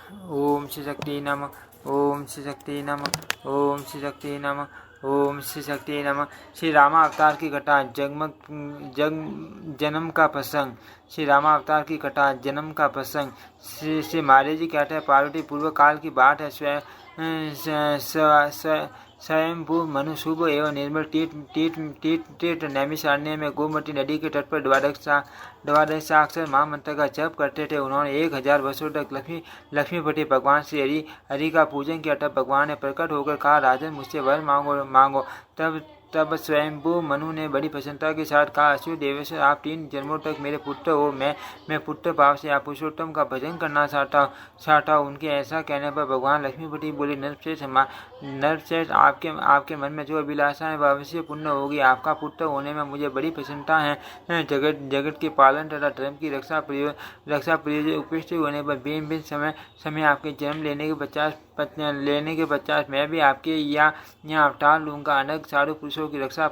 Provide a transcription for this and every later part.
ओम श्री शक्ति नमः। ओम श्री शक्ति नमः। ओम श्री शक्ति नमः। ओम श्री शक्ति नमः। श्री रामा अवतार की कथा जन्म का प्रसंग। श्री रामा अवतार की कथा जन्म का प्रसंग। श्री महाराज जी कहते हैं, पार्वती पूर्व काल की बात है। स्वयंभू मनु शुभ एवं निर्मल तीर्थ नैमिषारण्य में गोमती नदी के तट पर द्वादशाक्षर महामंत्र का जप करते थे। उन्होंने 1000 वर्षों तक लक्ष्मीपति भगवान श्री हरि का पूजन किया। तब भगवान ने प्रकट होकर कहा, राजन मुझसे वर मांगो। तब स्वयंभू मनु ने बड़ी प्रसन्नता के साथ कहा, अश्व देवेश्वर, आप 3 जन्मों तक मेरे पुत्र हो। मैं पुत्र भाव से आप पुरुषोत्तम का भजन करना चाहता हूँ। उनके ऐसा कहने पर भगवान लक्ष्मीपति बोले, नरश्रेष्ठ, आपके मन में जो अभिलाषा है वह अवश्य पूर्ण होगी। आपका पुत्र होने में मुझे बड़ी प्रसन्नता है। जगत के पालन तथा धर्म की रक्षा प्रयोजन उपस्थित होने पर भिन्न समय आपके जन्म लेने के पश्चात मैं भी आपके यहाँ अवतार लूंगा। अनग साधु पुरुषों की रक्षा,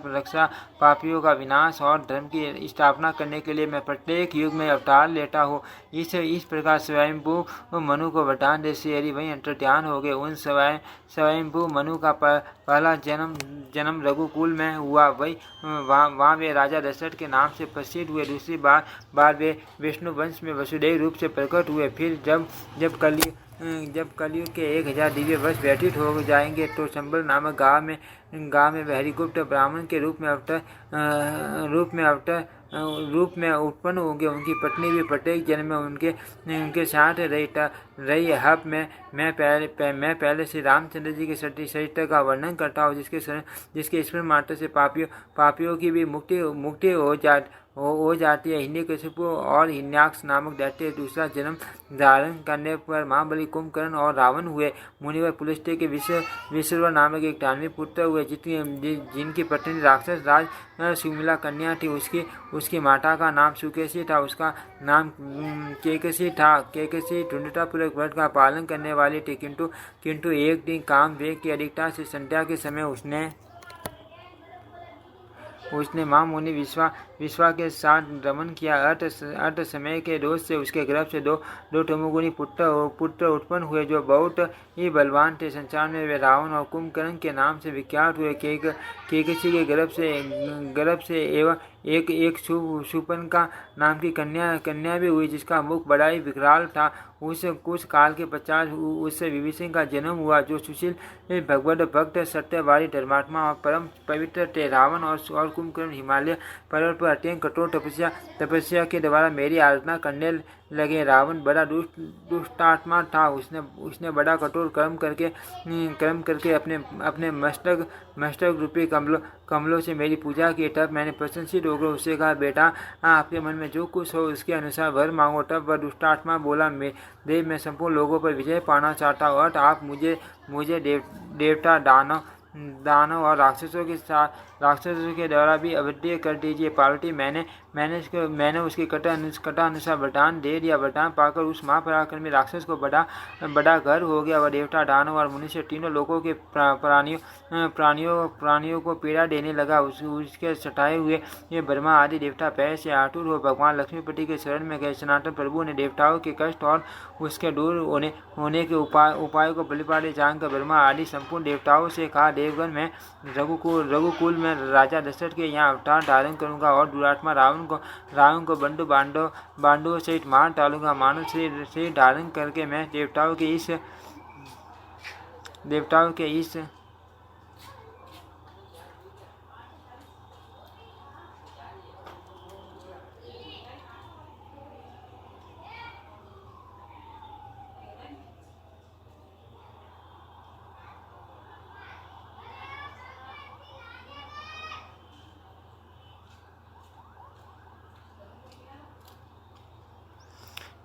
पापियों का विनाश और धर्म की स्थापना करने के लिए मैं प्रत्येक युग में अवतार लेता हूँ। इस प्रकार स्वयंभू मनु को वरदान दे श्री हरि वहीं अंतर्ध्यान हो गए। उन स्वयंभू मनु का पहला जन्म रघुकुल में हुआ। वहाँ वे राजा दशरथ के नाम से प्रसिद्ध हुए। दूसरी बार वे विष्णु वंश में वसुदेव रूप से प्रकट हुए। फिर जब कलयुग के 1000 दिव्य वर्ष व्यतीत हो जाएंगे तो चंबल नामक गांव में वे हरिगुप्त ब्राह्मण के रूप में उत्पन्न होंगे। उनकी पत्नी भी प्रत्येक जन्म में उनके साथ रही। अब मैं पहले श्री रामचंद्र जी के चरित्र का वर्णन करता हूँ, जिसके स्मरण मात्र से पापियों की भी मुक्ति हो जाती है। हिरण्यकशिपु और हिरण्याक्ष नामक दैत्य दूसरा जन्म धारण करने पर महाबली कुंभकर्ण और रावण हुए। मुनिवर पुलस्त्य के विश्रवा नामक एक धार्मिक पुत्र हुए, जिनकी पत्नी राक्षस राज सुमिला कन्या थी। उसकी माता का नाम सुकेशी था, उसका नाम केकसी था। केकसी ढूंढतापूर्वक व्रत का पालन करने वाली थी, किंतु एक दिन काम वेग की अधिकता से संध्या के समय उसने माँ मुनि विश्वा के साथ रमन किया। अर्थ समय के दोष से उसके गर्भ से दो तमोगुणी पुत्र उत्पन्न हुए, जो बहुत ही बलवान थे। संसार में वे रावण और कुंभकर्ण के नाम से विख्यात हुए। केकसी के गर्भ से एवं एक शूर्पणखा नाम की कन्या भी हुई, जिसका मुख बड़ा ही विकराल था। कुछ काल के पश्चात उससे विभीषण का जन्म हुआ, जो सुशील भगवत भक्त सत्यवादी धर्मात्मा और परम पवित्र थे। रावण और कुंभकर्ण हिमालय पर्वत पर अत्यंत कठोर तपस्या के द्वारा मेरी आराधना करने लगे। रावण बड़ा दुष्टात्मा था। उसने बड़ा कठोर कर्म करके अपने मस्तक रूपी कमलों से मेरी पूजा की। तब मैंने प्रशंसित होकर उससे कहा, बेटा, आपके मन में जो कुछ हो उसके अनुसार वर मांगो। तब वह दुष्टात्मा बोला, देव, मैं संपूर्ण लोगों पर विजय पाना चाहता हूँ। और आप मुझे देवता, दानव और राक्षसों के द्वारा भी अवध्य कर दीजिए। पार्वती, मैंने उसकी कथा अनुसार वरदान दे दिया। वरदान पाकर उस महापराक्रमी राक्षस को बड़ा गर्व हो गया। वह देवता, दानव और मनुष्य तीनों लोगों के प्राणियों को पीड़ा देने लगा। उसके सताए हुए ये ब्रह्मा आदि देवता पहले से आतुर हो भगवान लक्ष्मीपति के शरण में गए। सनातन प्रभु ने देवताओं के कष्ट और उसके दूर होने के उपाय को बलिपाड़े जानकर ब्रह्मा आदि संपूर्ण देवताओं से कहा, देवगण, मैं रघुकुल में राजा दशरथ के यहाँ अवतार धारण करूंगा और दुरात्मा रावण को बांडुओं सहित मार डालूंगा। मानव शरीर धारण करके मैं देवताओं के इस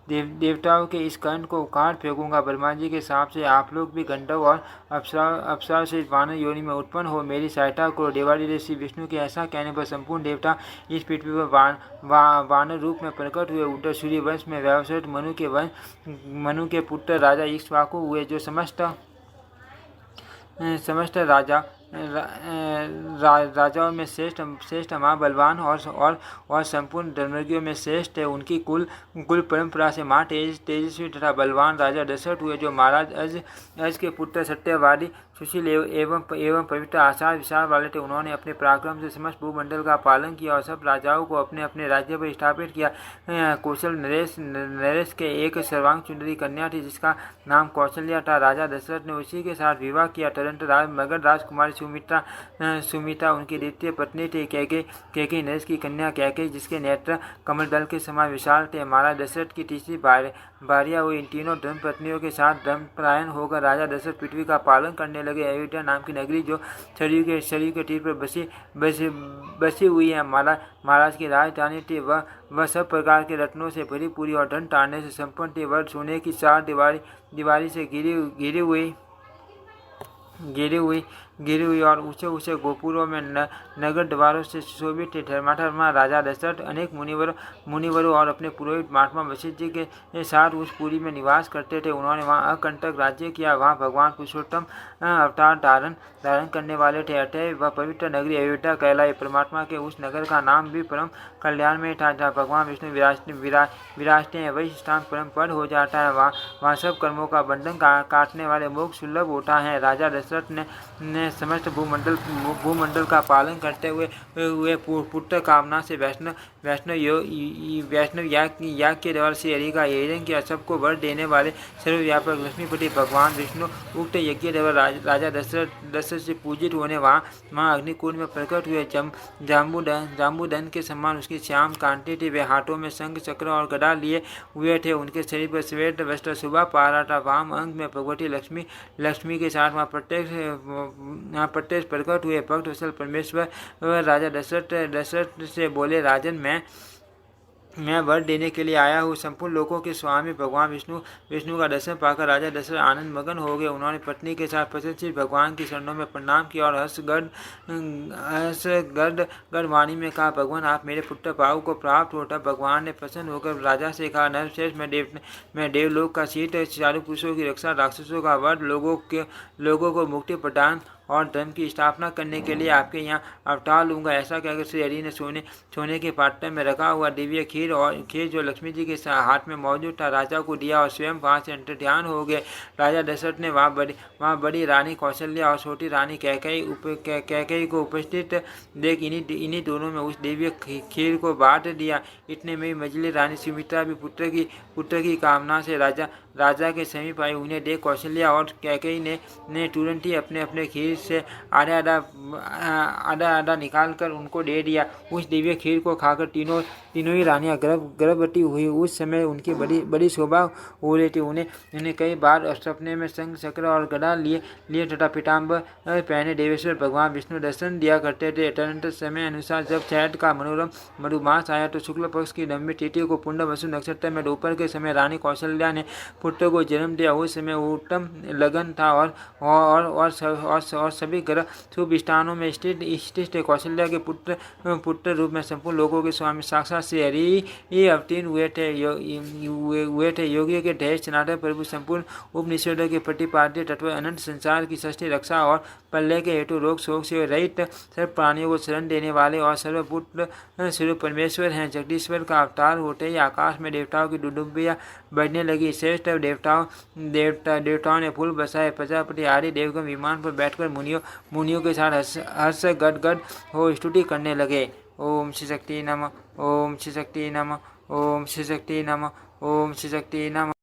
देवताओं के इस कंठ को उखाड़ फेंकूंगा। ब्रह्मा जी के साप से आप लोग भी गंधर्व और अप्सरा से वानर योनि में उत्पन्न हो मेरी सहायता करो। देवादिदेव श्री विष्णु के ऐसा कहने पर संपूर्ण देवता इस पृथ्वी पर वानर रूप में प्रकट हुए। उत्तर सूर्य वंश में वैवस्वत मनु के पुत्र राजा इक्ष्वाकु हुए, जो समस्त राजाओं में श्रेष्ठ महाबलवान और संपूर्ण धर्मज्ञों में श्रेष्ठ है। उनकी कुल परंपरा से तेजस्वी तथा बलवान राजा दशरथ हुए, जो महाराज अज के पुत्र सत्यवादी, सुशील एवं पवित्र आचार विचार वाले थे। उन्होंने अपने पराक्रम से समस्त भूमंडल का पालन किया और सब राजाओं को अपने अपने राज्य पर स्थापित किया। कौशल नरेश के एक सर्वांग सुंदरी कन्या थी, जिसका नाम कौशल्या था। राजा दशरथ ने उसी के साथ विवाह किया। तदनंतर मगध राजकुमारी सुमित्रा उनकी द्वितीय पत्नी थी। कैकेयी नरेश की कन्या कैकेयी, जिसके नेत्र कमलदल के समान विशाल थे। महाराज दशरथ की तीसरी भार्या हुई। इन तीनों धर्मपत्नियों के साथ धर्मपरायण होकर राजा दशरथ पृथ्वी का पालन करने लगे। अयोध्या नाम की नगरी, जो शरीर के तीर पर बसी हुई है, महाराज की राजधानी थी। वह सब प्रकार के रत्नों से भरी पूरी और धन तारने से संपन्न थी। वह सोने की चार दीवारी से घिरी हुई और ऊंचे गोपुरों में नगर द्वारों से सुशोभित थे। धर्मात्मा राजा दशरथ अनेक मुनिवरों और अपने पुरोहित महात्मा वशिष्ठ जी के साथ उस पुरी में निवास करते थे। उन्होंने वहां अकंटक राज्य किया। वहां भगवान पुरुषोत्तम अवतार धारण करने वाले थे। अतः वह पवित्र नगरी अयोध्या कहलाई। परमात्मा के उस नगर का नाम भी परम कल्याण में था, जहाँ भगवान विष्णु विराजते हैं। वही स्थान परम पद हो जाता है। वहाँ सब कर्मों का बंधन काटने वाले मोक्ष सुलभ होता है। राजा दशरथ ने समस्त भूमंडल का पालन करते हुए पुत्र कामना से वैष्णव याग के द्वारा श्री हरि का यजन किया। सबको वर देने वाले सर्वव्यापक लक्ष्मीपति भगवान विष्णु उक्त यज्ञ द्वारा राजा दशरथ से पूजित होने वहाँ अग्निकुंड में प्रकट हुए। जाम्बूदन के समान उसकी श्याम कांति थी। वे हाथों में शंख चक्र और गदा लिए हुए थे। उनके शरीर पर श्वेत वस्त्र शोभा पा रहा था। वाम अंग में भगवती लक्ष्मी के साथ वहाँ प्रत्यक्ष प्रकट हुए। भक्त वत्सल परमेश्वर राजा दशरथ से बोले, राजन, मैं वर देने के लिए आया हूँ। संपूर्ण लोकों के स्वामी भगवान विष्णु का दर्शन पाकर राजा दशरथ आनंद मगन हो गए। उन्होंने पत्नी के साथ प्रसन्नचित्त भगवान की शरणों में प्रणाम किया और हर्षगद वाणी में कहा, भगवान, आप मेरे पुत्र पाहु को प्राप्त होता। भगवान ने प्रसन्न होकर राजा से कहा, नरश्रेष्ठ, मैं देवलोक का शीत, चारों पुरुषों की रक्षा, राक्षसों का वध, लोगों को मुक्ति प्रदान और धर्म की स्थापना करने के लिए आपके यहाँ अवतार लूंगा। ऐसा कहकर श्री हरि ने सोने के पात्र में रखा हुआ दिव्य खीर जो लक्ष्मी जी के हाथ में मौजूद था, राजा को दिया और स्वयं वहाँ से अंतर्ध्यान हो गए। राजा दशरथ ने वहाँ बड़ी रानी कौशल्या और छोटी रानी कैकेयी को उपस्थित देख इन्हीं दोनों में उस दिव्य खीर को बांट दिया। इतने में मझली रानी सुमित्रा भी पुत्र की कामना से राजा के समीप आई। उन्हें देख कौशल्या और कैकेयी ने तुरंत ही अपने खीर से आधा निकाल कर उनको दे दिया। उस दिव्य खीर को खाकर तीनों ही रानियां गर्भवती हुई। उस समय उनकी बड़ी शोभा हो रही थी। उन्हें कई बार सपने में शंख चक्र और गदा लिए तथा पीताम्बर पहने देवेश्वर भगवान विष्णु दर्शन दिया करते थे। तदनंतर समय अनुसार जब चैत का मनोरम मधुमास आया तो शुक्ल पक्ष की नवमी तिथि को पुण्यवसु नक्षत्र में दोपहर के समय रानी कौशल्या ने पुत्र को जन्म दिया। उस समय उत्तम लगन था और सभी ग्रह शुभ स्थानों में स्थित कौशल्या के पुत्र रूप में संपूर्ण लोगों के स्वामी साक्षात श्री हरि अवतीर्ण हुए थे। योगियों के ढेर सनातन प्रभु संपूर्ण उपनिषदों के प्रतिपाद्य तत्व अनंत संसार की सृष्टि रक्षा और प्रलय के हेतु रोग शोक से रहित सर्व प्राणियों को शरण देने वाले और सर्वपुत्र स्वरूप परमेश्वर हैं। जगदीश्वर का अवतार होते ही आकाश में देवताओं की दुडुम्बियां बढ़ने लगी। श्रेष्ठ देवताओं ने फूल बरसाए। प्रजापति आदि देवगण विमान पर बैठकर मुनियों के साथ हर्ष गदगद हो स्तुति करने लगे। ओम श्री शक्ति नमः, ओम श्री शक्ति नमः, ओम श्री शक्ति नमः, ओम श्री शक्ति नमः।